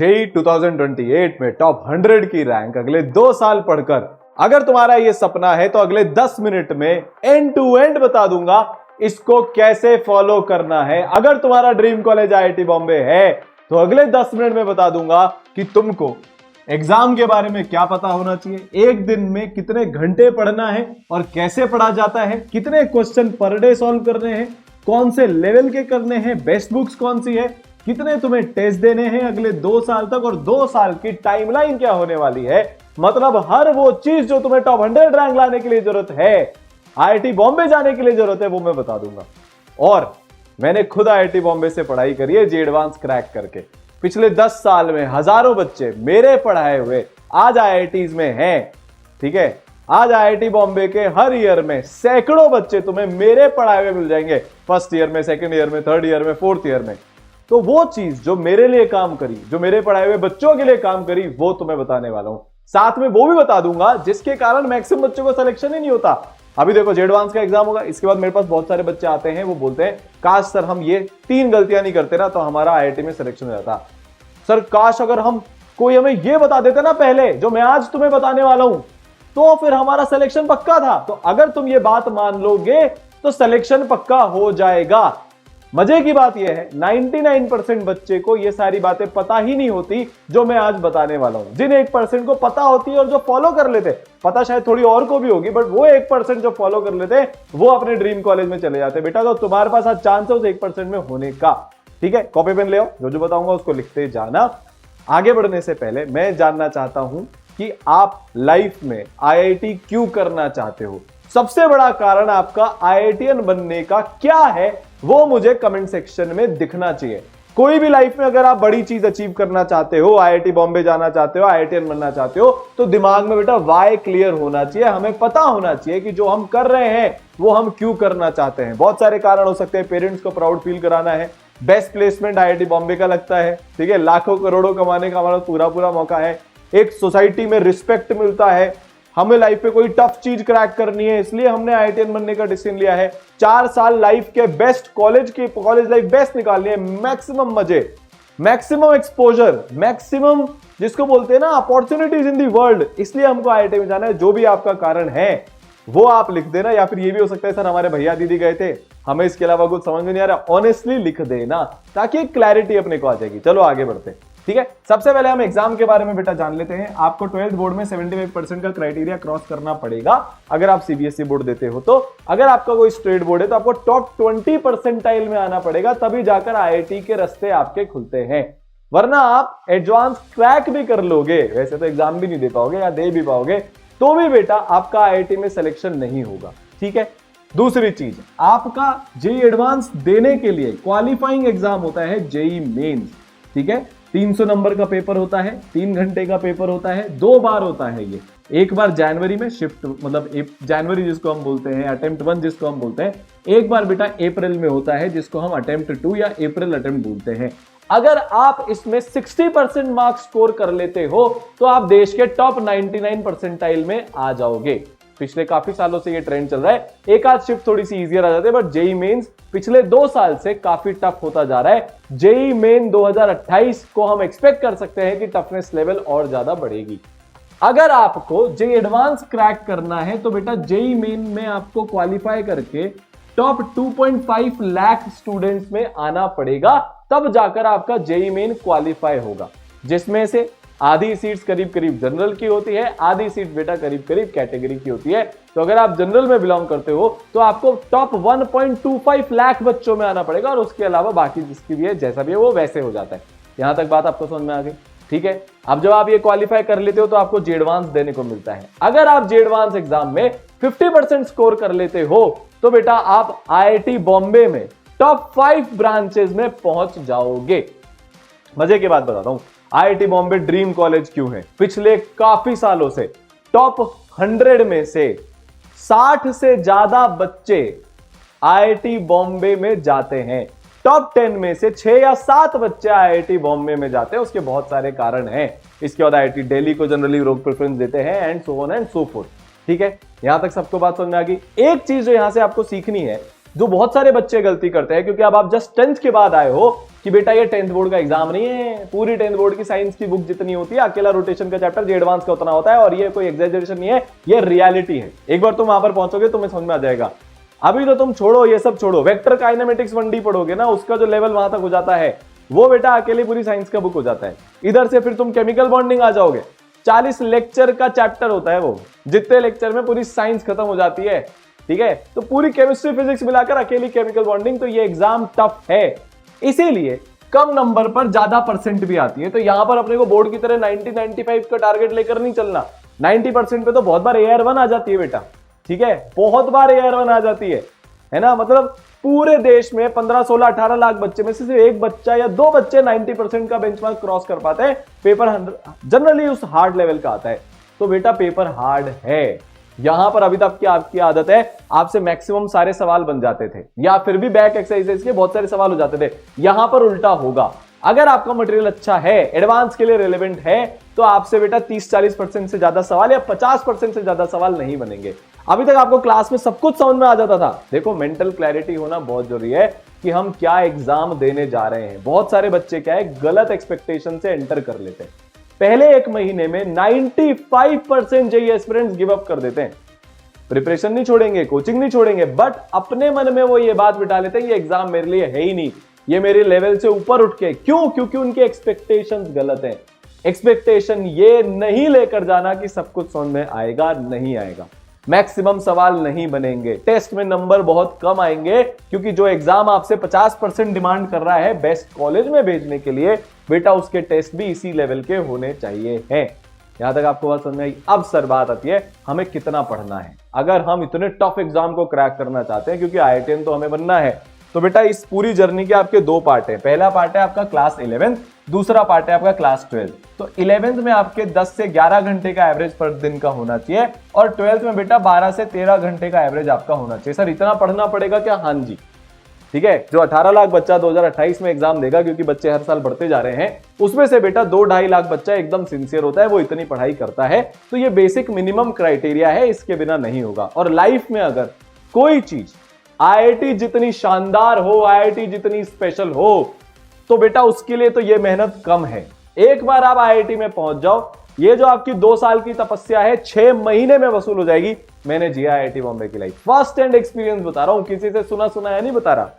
JEE 2028 में top 100 की rank अगले 2 साल पढ़कर अगर तुम्हारा ये सपना है तो अगले 10 मिनट में एंड टू एंड बता दूंगा इसको कैसे फॉलो करना है। अगर तुम्हारा ड्रीम कॉलेज आईआईटी बॉम्बे है तो अगले 10 मिनट में बता दूंगा कि तुमको एग्जाम के बारे में क्या पता होना चाहिए, एक दिन में कितने घंटे पढ़ना है और कैसे पढ़ा जाता है, कितने क्वेश्चन पर डे सॉल्व करने हैं, कौन से लेवल के करने हैं, बेस्ट बुक्स कौन सी है, कितने तुम्हें टेस्ट देने हैं अगले 2 साल तक और 2 साल की टाइमलाइन क्या होने वाली है। मतलब हर वो चीज जो तुम्हें टॉप 100 रैंक लाने के लिए जरूरत है, आईआईटी बॉम्बे जाने के लिए जरूरत है, वो मैं बता दूंगा। और मैंने खुद आईआईटी बॉम्बे से पढ़ाई करी है जेईई एडवांस क्रैक करके। पिछले 10 साल में हजारों बच्चे मेरे पढ़ाए हुए आज आईआईटीज में हैं। ठीक है, आज आईआईटी बॉम्बे के हर ईयर में सैकड़ों बच्चे तुम्हें मेरे पढ़ाए हुए मिल जाएंगे, फर्स्ट ईयर में, सेकंड ईयर में, थर्ड ईयर में, फोर्थ ईयर में। तो वो चीज जो मेरे लिए काम करी, जो मेरे पढ़ाए हुए बच्चों के लिए काम करी, वो तुम्हें बताने वाला हूं। साथ में वो भी बता दूंगा जिसके कारण मैक्सिमम बच्चों को सिलेक्शन ही नहीं होता। अभी देखो जेईई एडवांस का एग्जाम होगा, इसके बाद मेरे पास बहुत सारे बच्चे आते हैं, वो बोलते हैं काश सर हम ये 3 गलतियां नहीं करते ना तो हमारा आईआईटी में सिलेक्शन हो जाता। सर काश अगर कोई हमें ये बता देते ना पहले जो मैं आज तुम्हें बताने वाला हूं तो फिर हमारा सिलेक्शन पक्का था। तो अगर तुम ये बात मान लोगे तो सिलेक्शन पक्का हो जाएगा। मजे की बात यह है 99% बच्चे को ये सारी बातें पता ही नहीं होती जो मैं आज बताने वाला हूं। जिन 1% को पता होती है और जो फॉलो कर लेते, पता शायद थोड़ी और को भी होगी, बट वो 1% जो फॉलो कर लेते वो अपने ड्रीम कॉलेज में चले जाते। बेटा तो तुम्हारे पास आज चांस है उस 1% में होने का। ठीक है, कॉपी पेन ले आओ, जो बताऊंगा उसको लिखते जाना। आगे बढ़ने से पहले मैं जानना चाहता हूं कि आप लाइफ में आईआईटी क्यों करना चाहते हो। सबसे बड़ा कारण आपका आईआईटीएन बनने का क्या है वो मुझे कमेंट सेक्शन में दिखना चाहिए। कोई भी लाइफ में अगर आप बड़ी चीज अचीव करना चाहते हो, आईआईटी बॉम्बे जाना चाहते हो, आईआईटीएन बनना चाहते हो, तो दिमाग में बेटा वाई क्लियर होना चाहिए। हमें पता होना चाहिए कि जो हम कर रहे हैं वो हम क्यों करना चाहते हैं। बहुत सारे कारण हो सकते हैं। पेरेंट्स को प्राउड फील कराना है, बेस्ट प्लेसमेंट आईआईटी बॉम्बे का लगता है, ठीक है, लाखों करोड़ों कमाने का हमारा पूरा मौका है, एक सोसाइटी में रिस्पेक्ट मिलता है, हमें लाइफ पे कोई टफ चीज क्रैक करनी है इसलिए हमने आईआईटीएन बनने का डिसीजन लिया है, 4 साल लाइफ के बेस्ट कॉलेज लाइफ बेस्ट निकालनी है, मैक्सिमम मजे, मैक्सिमम एक्सपोजर, मैक्सिमम जिसको बोलते हैं ना अपॉर्चुनिटीज इन दी वर्ल्ड, इसलिए हमको आईआईटी में जाना है। जो भी आपका कारण है वो आप लिख देना, या फिर ये भी हो सकता है सर हमारे भैया दीदी गए थे, हमें इसके अलावा कुछ समझ में नहीं आ रहा, ऑनेस्टली लिख देना ताकि क्लैरिटी अपने को आ जाएगी। चलो आगे बढ़ते हैं। ठीक है, सबसे पहले हम एग्जाम के बारे में बेटा जान लेते हैं। आपको 12th बोर्ड में 75% का क्राइटेरिया क्रॉस करना पड़ेगा अगर आप सीबीएसई बोर्ड देते हो। तो अगर आपका कोई स्टेट बोर्ड है तो आपको टॉप 20 परसेंटाइल में आना पड़ेगा, तभी जाकर आईआईटी के रास्ते आपके खुलते हैं। वरना आप एडवांस क्रैक भी कर लोगे, वैसे तो एग्जाम भी नहीं दे पाओगे या दे भी पाओगे, तो भी बेटा आपका आईआईटी में सिलेक्शन नहीं होगा। ठीक है, दूसरी चीज, आपका जेईई एडवांस देने के लिए क्वालिफाइंग एग्जाम होता है जेईई मेंस। ठीक है, 300 नंबर का पेपर होता है, 3 घंटे का पेपर होता है, 2 बार होता है ये। एक बार जनवरी में शिफ्ट, मतलब जनवरी जिसको हम बोलते हैं, अटेम्प्ट 1 जिसको हम बोलते हैं, एक बार बेटा अप्रैल में होता है जिसको हम अटेम्प्ट 2 या अप्रैल अटेम्प्ट बोलते हैं। अगर आप इसमें 60% मार्क्स स्कोर कर लेते हो तो आप देश के टॉप 99 परसेंटाइल में आ जाओगे। पिछले काफी सालों से ये ट्रेंड चल रहा है। एक आध शिफ्ट थोड़ी सी इजियर आ जाती है, बट जेईई मेंस पिछले 2 साल से काफी टफ होता जा रहा है। जेईई मेन 2028 को हम एक्सपेक्ट कर सकते हैं कि टफनेस लेवल और ज्यादा बढ़ेगी। अगर आपको जेईई एडवांस क्रैक करना है तो बेटा जेईई मेन में आपको क्वालिफाई करके टॉप 2.5 लाख स्टूडेंट्स में आना पड़ेगा, तब जाकर आपका जेईई मेन क्वालिफाई होगा, जिसमें से आधी सीट्स करीब करीब जनरल की होती है, आधी सीट बेटा करीब करीब कैटेगरी की होती है। तो अगर आप जनरल में बिलोंग करते हो तो आपको टॉप 1.25 लाख बच्चों में आना पड़ेगा, और उसके अलावा बाकी जिसकी भी है जैसा भी है वो वैसे हो जाता है। यहां तक बात आपको समझ में आ गई? ठीक है, अब जब आप ये क्वालिफाई कर लेते हो तो आपको जेईई एडवांस देने को मिलता है। अगर आप जेईई एडवांस एग्जाम में 50% स्कोर कर लेते हो तो बेटा आप आईआईटी बॉम्बे में टॉप 5 ब्रांचेस में पहुंच जाओगे। मजे की बात बताता हूं, आईआईटी बॉम्बे ड्रीम कॉलेज क्यों है। पिछले काफी सालों से टॉप 100 में से 60 से ज्यादा बच्चे आईआईटी बॉम्बे में जाते हैं। टॉप 10 में से 6 या 7 बच्चे आईआईटी बॉम्बे में जाते हैं। उसके बहुत सारे कारण हैं। इसके बाद आईआईटी दिल्ली को जनरली लोग प्रेफरेंस देते हैं, and so on and so fourth. ठीक है, यहां तक सबको बात समझ में आ गई। एक चीज जो यहां से आपको सीखनी है, जो बहुत सारे बच्चे गलती करते हैं, क्योंकि अब आप जस्ट 10th के बाद आए हो कि बेटा ये 10th बोर्ड का एग्जाम नहीं है, पूरी 10th बोर्ड की साइंस की बुक जितनी होती है अकेला रोटेशन का चैप्टर जे एडवांस का उतना होता है, और ये कोई एग्जैजरेशन नहीं है, ये रियलिटी है। एक बार तुम वहां पर पहुंचोगे तुम्हें समझ में आ जाएगा। अभी तो तुम छोड़ो, ये सब छोड़ो, वेक्टर काइनेमेटिक्स 1D पढ़ोगे ना, उसका जो लेवल वहां तक हो जाता है वो बेटा अकेले पूरी साइंस का बुक हो जाता है। इधर से फिर तुम केमिकल बॉन्डिंग आ जाओगे, 40 लेक्चर का चैप्टर होता है वो, जितने लेक्चर में पूरी साइंस खत्म हो जाती है। ठीक है, तो पूरी केमिस्ट्री फिजिक्स मिलाकर अकेली केमिकल बॉन्डिंग, तो ये एग्जाम टफ है। इसीलिए कम नंबर पर ज्यादा परसेंट भी आती है। तो यहां पर अपने को बोर्ड की तरह 90-95 का टारगेट लेकर नहीं चलना। 90% पे तो बहुत बार AR1 आ जाती है बेटा। ठीक है, बहुत बार AR1 आ जाती है ना। मतलब पूरे देश में 15, 16, 18 लाख बच्चे में से सिर्फ एक बच्चा या दो बच्चे 90% का बेंचमार्क क्रॉस कर पाते हैं। पेपर जनरली उस हार्ड लेवल का आता है। तो बेटा पेपर हार्ड है। यहां पर अभी तक की आपकी आदत है, आपसे मैक्सिमम सारे सवाल बन जाते थे, या फिर भी बैक एक्सरसाइजेस के बहुत सारे सवाल हो जाते थे। यहां पर उल्टा होगा। अगर आपका मटेरियल अच्छा है, एडवांस के लिए रिलेवेंट है, तो आपसे बेटा 30-40% से ज्यादा सवाल या 50% से ज्यादा सवाल नहीं बनेंगे। अभी तक आपको क्लास में सब कुछ समझ में आ जाता था। देखो, मेंटल क्लैरिटी होना बहुत जरूरी है कि हम क्या एग्जाम देने जा रहे हैं। बहुत सारे बच्चे क्या है, गलत एक्सपेक्टेशन से एंटर कर लेते हैं। पहले एक महीने में 95% जेईई एस्पिरेंट्स गिव अप कर देते हैं। प्रिपरेशन नहीं छोड़ेंगे, कोचिंग नहीं छोड़ेंगे, बट अपने मन में वो ये बात बिठा लेते हैं ये एग्जाम मेरे लिए है ही नहीं, ये मेरे लेवल से ऊपर उठ के। क्यों? क्योंकि उनके एक्सपेक्टेशंस गलत हैं। एक्सपेक्टेशन ये नहीं लेकर जाना कि सब कुछ समझ में आएगा, नहीं आएगा, मैक्सिमम सवाल नहीं बनेंगे, टेस्ट में नंबर बहुत कम आएंगे, क्योंकि जो एग्जाम आपसे 50% डिमांड कर रहा है बेस्ट कॉलेज में भेजने के लिए, बेटा उसके टेस्ट भी इसी लेवल के होने चाहिए हैं। यहां तक आपको बात समझ में आई? अब सर बात आती है हमें कितना पढ़ना है। अगर हम इतने टफ एग्जाम को क्रैक करना चाहते हैं, क्योंकि IITian तो हमें बनना है, तो बेटा इस पूरी जर्नी के आपके दो पार्ट है। पहला पार्ट है आपका क्लास 11th, दूसरा पार्ट है आपका क्लास 12th। तो 11th में आपके 10 से 11 घंटे का एवरेज पर दिन का होना चाहिए, और 12th में बेटा 12 से 13 घंटे का एवरेज आपका होना चाहिए। सर इतना पढ़ना पड़ेगा क्या? हाँ जी। ठीक है, जो 18 लाख बच्चा 2028 में एग्जाम देगा, क्योंकि बच्चे हर साल बढ़ते जा रहे हैं, उसमें से बेटा 2-2.5 लाख बच्चा एकदम सिंसियर होता है, वो इतनी पढ़ाई करता है। तो ये बेसिक मिनिमम क्राइटेरिया है, इसके बिना नहीं होगा। और लाइफ में अगर कोई चीज IIT जितनी शानदार हो, IIT जितनी स्पेशल हो, तो बेटा उसके लिए तो ये मेहनत कम है। एक बार आप IIT में पहुंच जाओ, ये जो आपकी 2 साल की तपस्या है 6 महीने में वसूल हो जाएगी। मैंने जिया IIT बॉम्बे की लाइफ, फर्स्ट हैंड एक्सपीरियंस बता रहा हूं, किसी से सुना है नहीं बता रहा।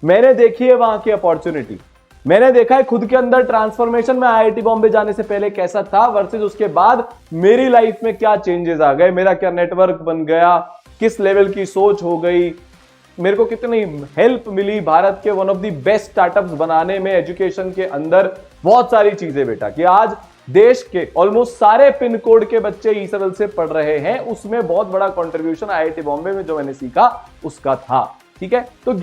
मैंने देखी है वहां की अपॉर्चुनिटी, मैंने देखा है खुद के अंदर ट्रांसफॉर्मेशन में IIT बॉम्बे जाने से पहले कैसा था वर्सेस उसके बाद मेरी लाइफ में क्या चेंजेस आ गए, मेरा क्या नेटवर्क बन गया, किस लेवल की सोच हो गई, मेरे को कितनी हेल्प मिली भारत के one of the best startups बनाने में, एजुकेशन के अंदर बहुत सारी चीजें बेटा, कि आज देश के ऑलमोस्ट सारे पिन कोड के बच्चे ई-सरल से पढ़ रहे हैं। उसमें बहुत बड़ा कंट्रीब्यूशन IIT बॉम्बे में जो मैंने सीखा उसका था। ठीक है, तो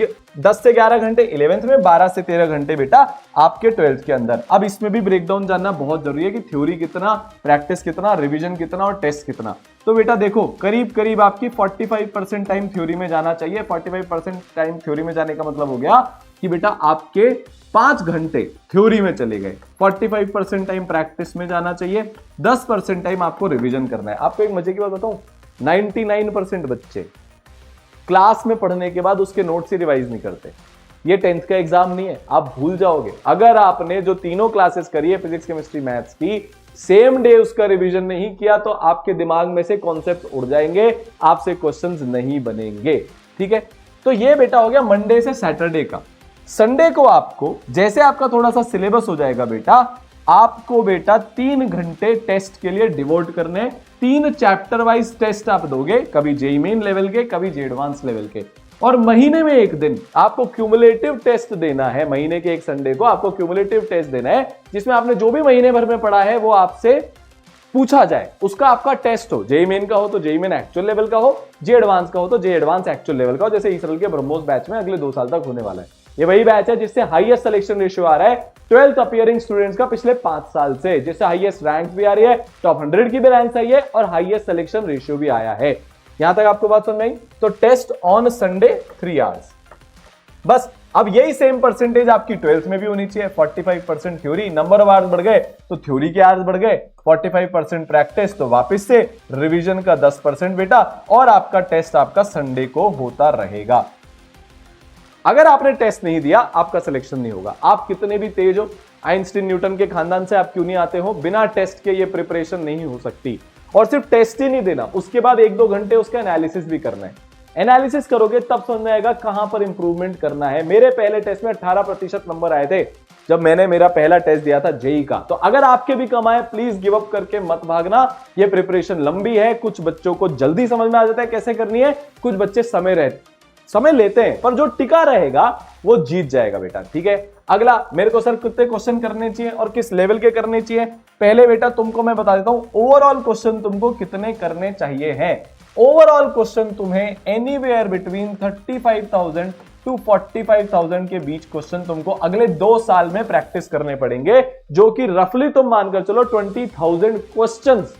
10 से 11 घंटे 11th में, 12 से 13 घंटे बेटा आपके 12th के अंदर। अब इसमें भी ब्रेकडाउन जानना बहुत जरूरी है कि थ्योरी कितना, प्रैक्टिस कितना, रिवीजन कितना और टेस्ट कितना। तो बेटा देखो, करीब करीब आपकी 45% टाइम थ्योरी में जाना चाहिए। 45% टाइम थ्योरी में जाने का मतलब हो गया कि बेटा आपके 5 घंटे थ्योरी में चले गए, 45% टाइम प्रैक्टिस में जाना चाहिए, 10% टाइम आपको रिवीजन करना है। आपको एक मजे की बात बताऊं, 99% बच्चे क्लास में पढ़ने के बाद उसके नोट्स ही रिवाइज नहीं करते। ये 10th का एग्जाम नहीं है, आप भूल जाओगे। अगर आपने जो तीनों क्लासेस करी है फिजिक्स, केमिस्ट्री, मैथ्स की, सेम डे उसका रिवीजन नहीं किया, तो आपके दिमाग में से कॉन्सेप्ट उड़ जाएंगे, आपसे क्वेश्चंस नहीं बनेंगे। ठीक है, तो ये बेटा हो गया मंडे से सैटरडे का। संडे को आपको, जैसे आपका थोड़ा सा सिलेबस हो जाएगा बेटा, आपको बेटा 3 घंटे टेस्ट के लिए डिवोट करने। 3 चैप्टर वाइज टेस्ट आप दोगे, कभी जेईई मेन लेवल के, कभी जे एडवांस लेवल के। और महीने में एक दिन आपको क्यूमुलेटिव टेस्ट देना है। महीने के एक संडे को आपको क्यूमुलेटिव टेस्ट देना है, जिसमें आपने जो भी महीने भर में पढ़ा है वो आपसे पूछा जाए, उसका आपका टेस्ट हो। जेईई मेन का हो तो जेईई मेन एक्चुअल लेवल का हो, जे एडवांस का हो तो जे एडवांस एक्चुअल लेवल का हो। जैसे ई-सरल के ब्रह्मोस बैच में अगले 2 साल तक होने वाला है। ये वही बैच है जिससे हाईएस्ट सिलेक्शन रेशियो आ रहा है 12th अपीयरिंग स्टूडेंट्स का पिछले 5 साल से, जिससे हाईएस्ट रैंक भी आ रही है, टॉप 100 की भी रैंक आई है, और हाईएस्ट सिलेक्शन रेशियो भी आया है। यहां तक आपको बात समझ में आई? तो टेस्ट ऑन संडे 3 आवर्स बस। अब यही सेम परसेंटेज आपकी 12th में भी होनी चाहिए। 45% थ्योरी, नंबर ऑफ आवर्स बढ़ गए तो थ्योरी के आवर्स बढ़ गए, 45% प्रैक्टिस तो वापस से रिवीजन का 10% बेटा, और आपका टेस्ट आपका संडे को होता रहेगा। अगर आपने टेस्ट नहीं दिया आपका सिलेक्शन नहीं होगा। आप कितने भी तेज हो, आइंस्टीन न्यूटन के खानदान से आप क्यों नहीं आते हो, बिना टेस्ट के ये प्रिपरेशन नहीं हो सकती। और सिर्फ टेस्ट ही नहीं देना, उसके बाद 1-2 घंटे उसका एनालिसिस भी करना है। एनालिसिस करोगे तब समझ में आएगा कहां पर इंप्रूवमेंट करना है। मेरे पहले टेस्ट में 18% नंबर आए थे जब मैंने मेरा पहला टेस्ट दिया था जेई का। तो अगर आपके भी कम आए प्लीज गिव अप करके मत भागना, ये प्रिपरेशन लंबी है। कुछ बच्चों को जल्दी समझ में आ जाता है कैसे करनी है, कुछ बच्चे समय लेते हैं, पर जो टिका रहेगा वो जीत जाएगा बेटा। ठीक है, अगला मेरे को सर कितने क्वेश्चन करने चाहिए और किस लेवल के करने चाहिए। पहले बेटा तुमको मैं बता देता हूं ओवरऑल क्वेश्चन तुमको कितने करने चाहिए हैं। ओवरऑल क्वेश्चन तुम्हें एनीवेयर बिटवीन 35,000 टू 45,000 के बीच क्वेश्चन तुमको अगले 2 साल में प्रैक्टिस करने पड़ेंगे, जो कि रफली तुम मानकर चलो 20,000 क्वेश्चंस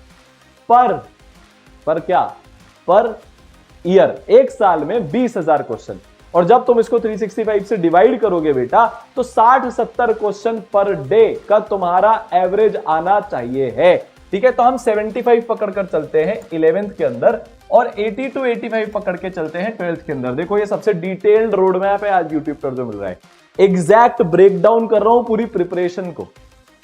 पर ईयर। एक साल में 20,000 क्वेश्चन। और जब तुम इसको 365 से डिवाइड करोगे बेटा तो 60-70 क्वेश्चन पर डे का तुम्हारा एवरेज आना चाहिए है। ठीक है, तो हम 75 पकड़कर चलते हैं 11th के अंदर और 80 to 85 पकड़ के चलते हैं 12th के अंदर। देखो ये सबसे डिटेल्ड रोड मैप है आज यूट्यूब पर जो मिल रहा है। एग्जैक्ट ब्रेकडाउन कर रहा हूं पूरी प्रिपरेशन को।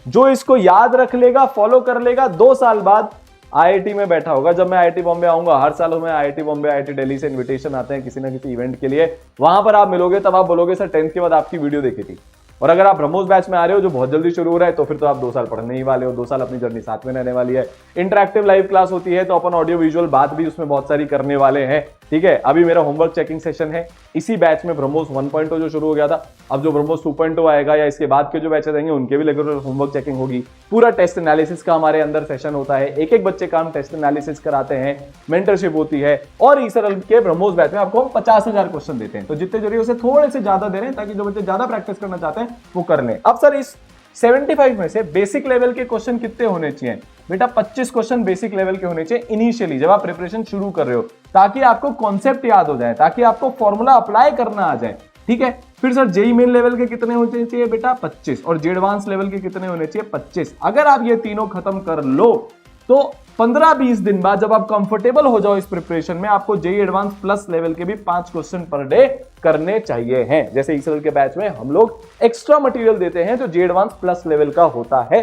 जो इसको याद रख लेगा, फॉलो कर लेगा, 2 साल बाद आईआईटी में बैठा होगा। जब मैं आईआईटी बॉम्बे आऊंगा, हर साल हमें आईआईटी बॉम्बे, आईआईटी दिल्ली से इनविटेशन आते हैं किसी ना किसी इवेंट के लिए, वहां पर आप मिलोगे, तब आप बोलोगे सर 10th के बाद आपकी वीडियो देखी थी। और अगर आप ब्रह्मोस बैच में आ रहे हो जो बहुत जल्दी शुरू हो रहा है, तो फिर तो आप 2 साल पढ़ने ही वाले हो। 2 साल अपनी जर्नी साथ में रहने वाली है। इंटरैक्टिव लाइव क्लास होती है तो अपन ऑडियो विजुअल बात भी उसमें बहुत सारी करने वाले हैं। ठीक है, अभी मेरा होमवर्क चेकिंग सेशन है इसी बैच में। ब्रह्मोस 1.0 जो शुरू हो गया था, अब जो ब्रह्मोस 2.0 आएगा या इसके बाद के जो बैचेस आएंगे उनके भी रेगुलर होमवर्क चेकिंग होगी। पूरा टेस्ट एनालिसिस का हमारे अंदर सेशन होता है, एक बच्चे का हम टेस्ट एनालिसिस कराते हैं, मेंटरशिप होती है। और ईसरल के ब्रह्मोस बैच में आपको हम 50,000 क्वेश्चन देते हैं, तो जितने जरूरी उसे थोड़े से ज्यादा दे रहे हैं ताकि जो बच्चे ज्यादा प्रैक्टिस करना चाहते हैं वो कर लें। अब सर इस 75 में से बेसिक लेवल के क्वेश्चन कितने होने चाहिए बेटा? 25 क्वेश्चन बेसिक लेवल के होने चाहिए इनिशियली जब आप प्रिपरेशन शुरू कर रहे हो, ताकि आपको कॉन्सेप्ट याद हो जाए, ताकि आपको फॉर्मूला अप्लाई करना आ जाए। ठीक है, फिर सर जेई मेन लेवल के कितने होने चाहिए बेटा? 25। और जे एडवांस लेवल के कितने होने चाहिए? 25। अगर आप ये तीनों खत्म कर लो तो 15-20 दिन बाद जब आप कंफर्टेबल हो जाओ इस प्रिपरेशन में, आपको जेई एडवांस प्लस लेवल के भी 5 क्वेश्चन पर डे करने चाहिए हैं। जैसे ईसरल के बैच में हम लोग एक्स्ट्रा मटेरियल देते हैं जो जेई एडवांस प्लस लेवल का होता है।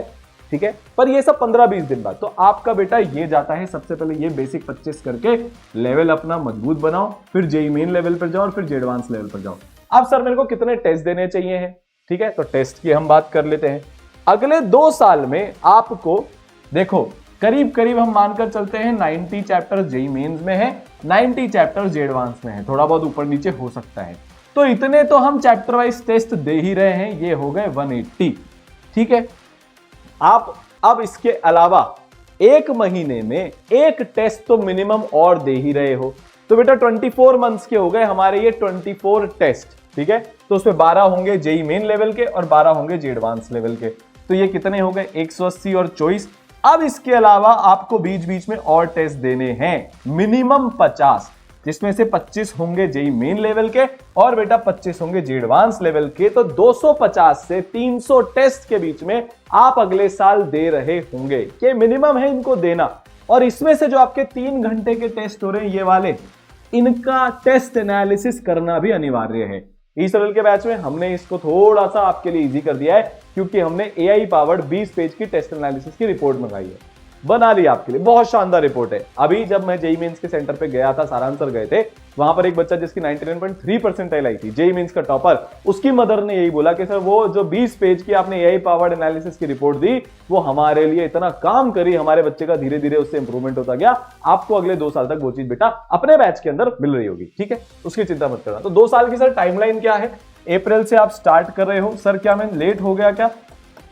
ठीक है, पर ये सब 15-20 दिन बाद। तो आपका बेटा ये जाता है सबसे पहले ये बेसिक 25 करके लेवल अपना मजबूत बनाओ, फिर जेई मेन लेवल पर जाओ और फिर जेई एडवांस लेवल पर जाओ। अब सर मेरे को कितने टेस्ट देने चाहिए हैं? ठीक है, तो टेस्ट की हम बात कर लेते हैं। अगले 2 साल में आपको देखो करीब करीब हम मानकर चलते हैं 90 चैप्टर जेई मेंस में है, 90 चैप्टर जेई एडवांस में है, थोड़ा बहुत ऊपर नीचे हो सकता है। तो इतने तो हम चैप्टर वाइज टेस्ट दे ही रहे हैं, ये हो गए 180। ठीक है, आप अब इसके अलावा 1 महीने में 1 टेस्ट तो मिनिमम और दे ही रहे हो। तो बेटा 24 मंथ्स के हो गए हमारे ये 24 टेस्ट। ठीक है, तो उसमें 12 होंगे जेई मेन लेवल के और 12 होंगे जेई एडवांस लेवल के। तो ये कितने हो गए? 180 और 24। अब इसके अलावा आपको बीच बीच में और टेस्ट देने हैं मिनिमम 50, जिसमें से 25 होंगे जेई मेन लेवल के और बेटा 25 होंगे जेई एडवांस लेवल के। तो 250 से 300 टेस्ट के बीच में आप अगले साल दे रहे होंगे। ये मिनिमम है इनको देना। और इसमें से जो आपके 3 घंटे के टेस्ट हो रहे हैं ये वाले, इनका टेस्ट एनालिसिस करना भी अनिवार्य है। ईसरल के बैच में हमने इसको थोड़ा सा आपके लिए इजी कर दिया है, क्योंकि हमने एआई पावर्ड 20 पेज की टेस्ट एनालिसिस की रिपोर्ट मंगाई है, बना ली आपके लिए। बहुत शानदार रिपोर्ट है। अभी जब मैं जेई मेंस के सेंटर पे गया था, सारांसर गए थे, वहां पर एक बच्चा जिसकी 99.3 परसेंटाइल आई थी, जेई मेंस का टॉपर, उसकी मदर ने यही बोला कि सर वो जो 20 पेज की आपने एआई पावर्ड एनालिसिस की रिपोर्ट दी वो हमारे लिए इतना काम करी, हमारे बच्चे का धीरे धीरे उससे इंप्रूवमेंट होता गया। आपको अगले 2 साल तक वो चीज बेटा अपने बैच के अंदर मिल रही होगी। ठीक है, उसकी चिंता मत करना। तो 2 साल की सर टाइमलाइन क्या है? अप्रैल से आप स्टार्ट कर रहे हो। सर क्या मैं लेट हो गया क्या?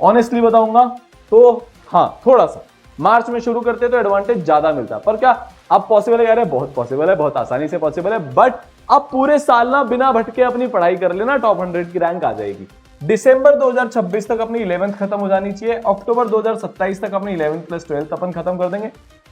ऑनेस्टली बताऊंगा तो हाँ, थोड़ा सा मार्च में शुरू करते तो एडवांटेज ज्यादा मिलता, पर क्या अब पॉसिबल है? यार बहुत पॉसिबल है, बहुत आसानी से पॉसिबल है। बट अब पूरे साल ना बिना भटके अपनी पढ़ाई कर लेना, टॉप 100 की रैंक आ जाएगी। दिसंबर 2026 तक अपनी 11th खत्म हो जानी चाहिए। अक्टूबर 2027 तक अपनी 11th प्लस 12th अपन खत्म कर देंगे।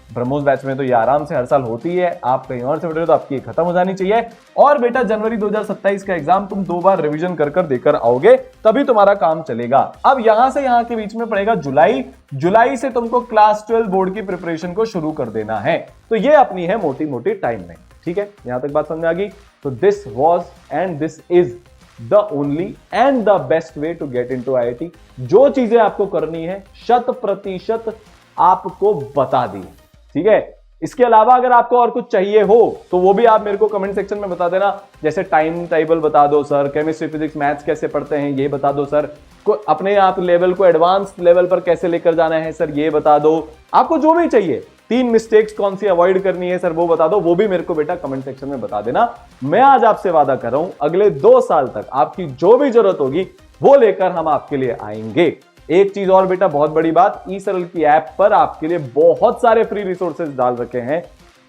ब्रह्मोस बैच में तो ये आराम से हर साल होती है। आप कहीं और से पढ़ रहे हो तो आपकी खत्म हो जानी चाहिए। और बेटा जनवरी 2027 का एग्जाम तुम 2 बार रिवीजन कर देकर आओगे, तभी तुम्हारा काम चलेगा। अब यहां से यहां के बीच में पड़ेगा जुलाई से तुमको क्लास 12 बोर्ड की प्रिपरेशन को शुरू कर देना है। तो ये अपनी है मोटी मोटी टाइम में। ठीक है, यहां तक बात समझ में आ गई। तो this was and this is the only and the best way to get into IIT. जो चीजें आपको करनी है 100% आपको बता दी, ठीक है। इसके अलावा अगर आपको और कुछ चाहिए हो तो वो भी आप मेरे को कमेंट सेक्शन में बता देना। जैसे टाइम टेबल बता दो सर, केमिस्ट्री फिजिक्स मैथ्स कैसे पढ़ते हैं ये बता दो सर, अपने आप लेवल को एडवांस लेवल पर कैसे लेकर जाना है सर ये बता दो। आपको जो भी चाहिए, 3 मिस्टेक्स कौन सी अवॉइड करनी है सर वो बता दो, वो भी मेरे को बेटा कमेंट सेक्शन में बता देना। मैं आज आपसे वादा कर रहा हूं अगले 2 साल तक आपकी जो भी जरूरत होगी वो लेकर हम आपके लिए आएंगे। एक चीज और बेटा, बहुत बड़ी बात, ई सरल की ऐप पर आपके लिए बहुत सारे फ्री रिसोर्सेज डाल रखे हैं,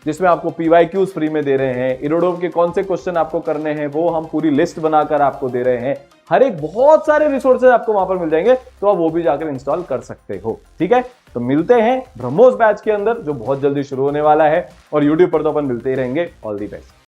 जिसमें आपको पीवाईक्यूज फ्री में दे रहे हैं। इरोडोम के कौन से क्वेश्चन आपको करने हैं वो हम पूरी लिस्ट बनाकर आपको दे रहे हैं। हर एक बहुत सारे रिसोर्सेज आपको वहां पर मिल जाएंगे, तो आप वो भी जाकर इंस्टॉल कर सकते हो, ठीक है। तो मिलते हैं ब्रह्मोस बैच के अंदर जो बहुत जल्दी शुरू होने वाला है, और यूट्यूब पर तो अपन मिलते ही रहेंगे। All the best.